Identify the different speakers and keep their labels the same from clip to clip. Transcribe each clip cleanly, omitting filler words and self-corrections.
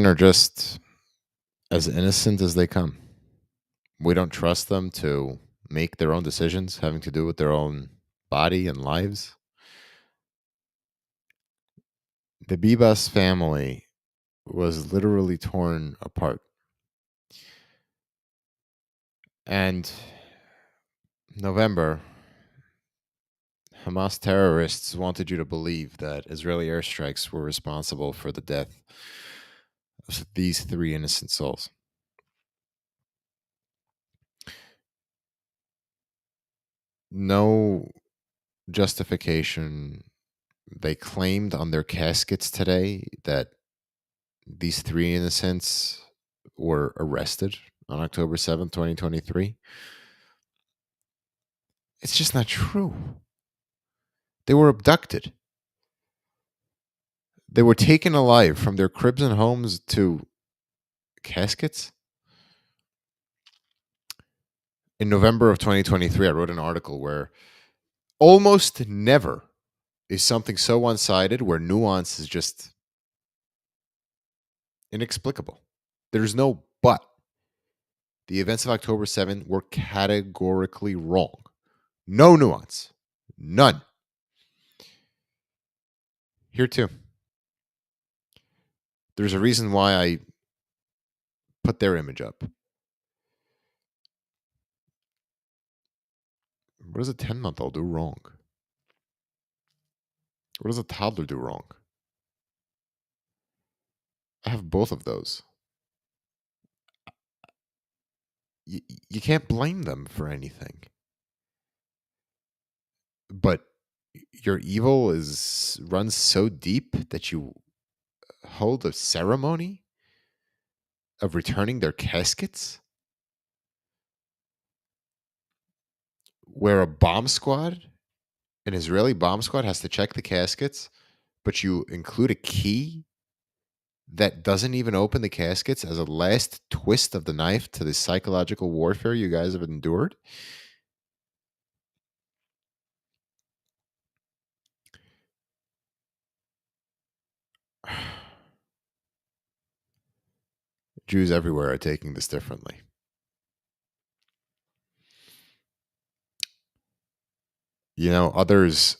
Speaker 1: children are just as innocent as they come. We don't trust them to make their own decisions having to do with their own body and lives. The Bibas family was literally torn apart. And November, Hamas terrorists wanted you to believe that Israeli airstrikes were responsible for the death of these three innocent souls. No justification. They claimed on their caskets today that these three innocents were arrested on October 7th, 2023. It's just not true. They were abducted. They were taken alive from their cribs and homes to caskets. In November of 2023, I wrote an article where almost never is something so one-sided where nuance is just inexplicable. There's no but. The events of October 7th were categorically wrong. No nuance. None. Here too. There's a reason why I put their image up. What does a 10-month-old do wrong? What does a toddler do wrong? I have both of those. You can't blame them for anything. But your evil runs so deep that you hold a ceremony of returning their caskets where a bomb squad, an Israeli bomb squad, has to check the caskets, but you include a key that doesn't even open the caskets as a last twist of the knife to the psychological warfare you guys have endured. Jews everywhere are taking this differently. You know, others,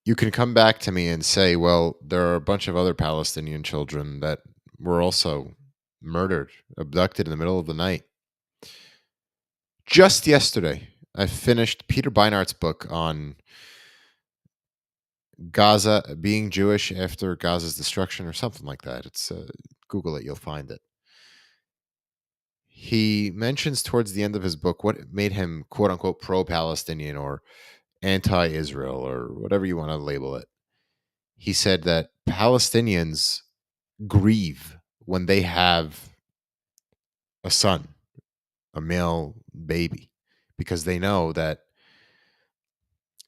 Speaker 1: you can come back to me and say, well, there are a bunch of other Palestinian children that were also murdered, abducted in the middle of the night. Just yesterday, I finished Peter Beinart's book on Gaza, being Jewish after Gaza's destruction, or something like that. It's Google it, you'll find it. He mentions towards the end of his book what made him quote unquote pro-Palestinian or anti-Israel or whatever you want to label it. He said that Palestinians grieve when they have a son, a male baby, because they know that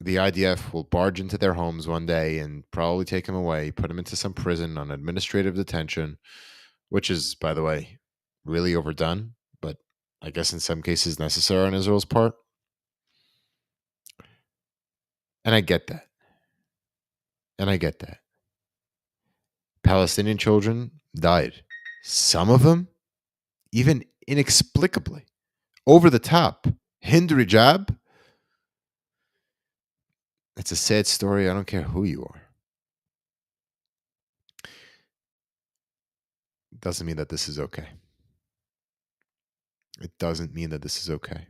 Speaker 1: the IDF will barge into their homes one day and probably take him away, put him into some prison on administrative detention, which is, by the way, really overdone, but I guess in some cases necessary on Israel's part. And I get that. Palestinian children died. Some of them, even inexplicably, over the top. Hind hijab. It's a sad story. I don't care who you are. It doesn't mean that this is okay. It doesn't mean that this is okay.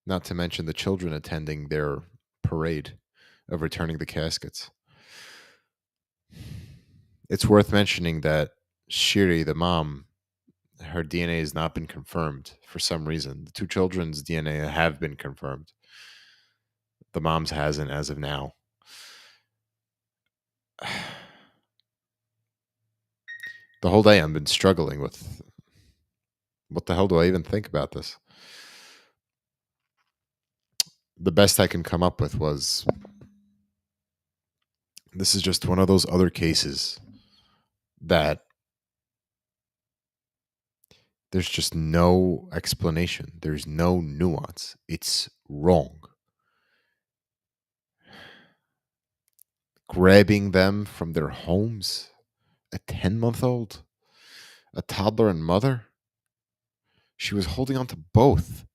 Speaker 1: Not to mention the children attending their parade of returning the caskets. It's worth mentioning that Shiri, the mom, her DNA has not been confirmed for some reason. The two children's DNA have been confirmed. The mom's hasn't as of now. The whole day I've been struggling with what the hell do I even think about this? The best I can come up with was this is just one of those other cases that there's just no explanation. There's no nuance. It's wrong. grabbing them from their homes. A 10-month-old, a toddler and mother. She was holding on to both.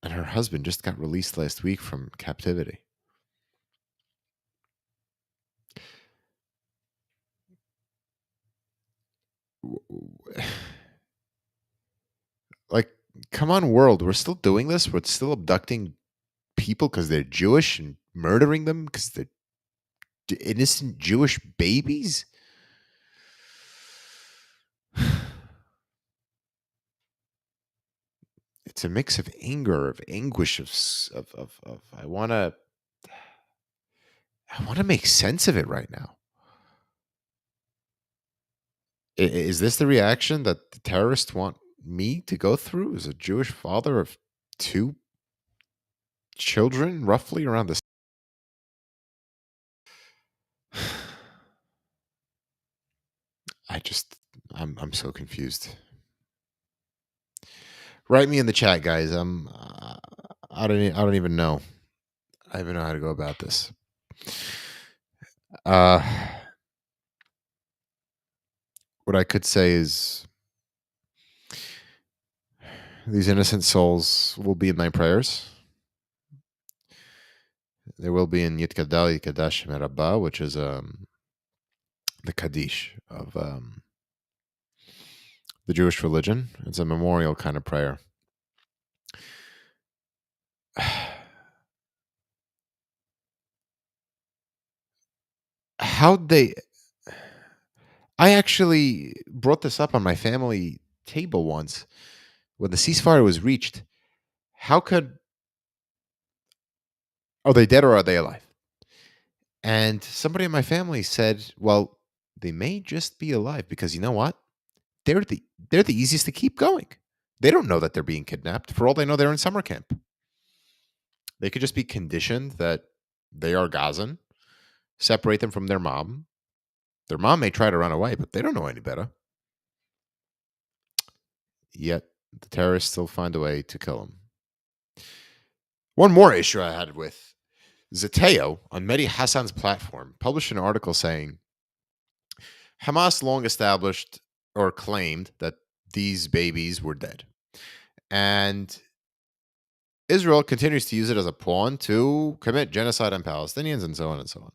Speaker 1: And her husband just got released last week from captivity. Like, come on, world. We're still doing this. We're still abducting people because they're Jewish and murdering them because they're innocent Jewish babies. It's a mix of anger, of anguish, of I want to make sense of it right now. Is this the reaction that the terrorists want me to go through as a Jewish father of two children, roughly around the? I'm so confused. Write me in the chat, guys. I don't even know. I don't even know how to go about this. What I could say is these innocent souls will be in my prayers. They will be in Yitkadal Yikadash Merabah, which is the Kaddish of the Jewish religion. It's a memorial kind of prayer. How'd they? I actually brought this up on my family table once when the ceasefire was reached. How could? Are they dead or are they alive? And somebody in my family said, "Well, they may just be alive because you know what? They're the they're the easiest to keep going. They don't know that they're being kidnapped. For all they know, they're in summer camp. They could just be conditioned that they are Gazan, separate them from their mom. Their mom may try to run away, but they don't know any better. Yet the terrorists still find a way to kill them." One more issue I had with Zeteo on Mehdi Hassan's platform published an article saying Hamas long established or claimed that these babies were dead. And Israel continues to use it as a pawn to commit genocide on Palestinians and so on and so on.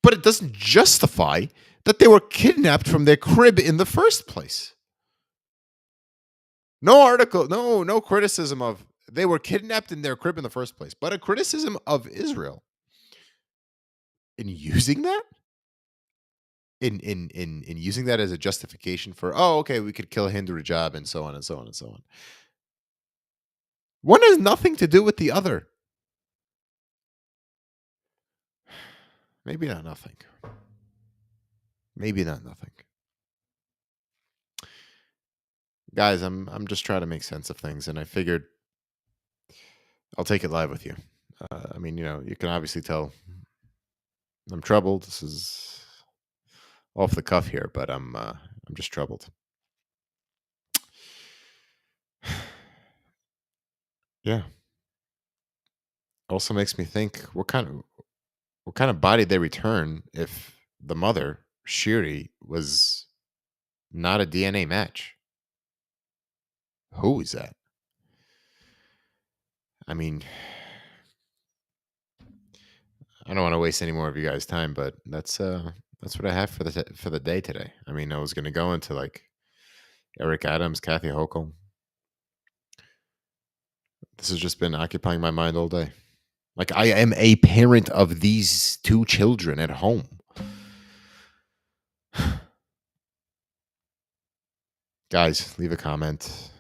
Speaker 1: But it doesn't justify that they were kidnapped from their crib in the first place. No article, no criticism of they were kidnapped in their crib in the first place, but a criticism of Israel in using that, in using that as a justification for, oh, okay, we could kill Hindu Rajab and so on and so on and so on. One has nothing to do with the other. Maybe not nothing. Maybe not nothing. Guys, I'm just trying to make sense of things, and I figured I'll take it live with you. I mean, you can obviously tell I'm troubled. This is off the cuff here, but I'm just troubled. Yeah. Also makes me think what kind of body they return if the mother, Shiri, was not a DNA match. Who is that? I mean, I don't want to waste any more of you guys' time, but that's what I have for the day today. I mean, I was going to go into like Eric Adams, Kathy Hochul. This has just been occupying my mind all day. Like, I am a parent of these two children at home. Guys, leave a comment.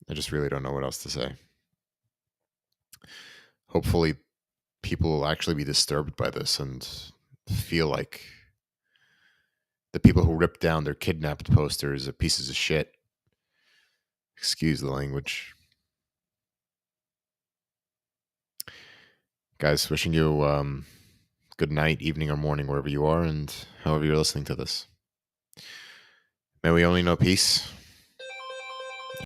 Speaker 1: I just really don't know what else to say. Hopefully, people will actually be disturbed by this and feel like the people who ripped down their kidnapped posters are pieces of shit. Excuse the language. Guys, wishing you good night, evening, or morning, wherever you are, and however you're listening to this. May we only know peace.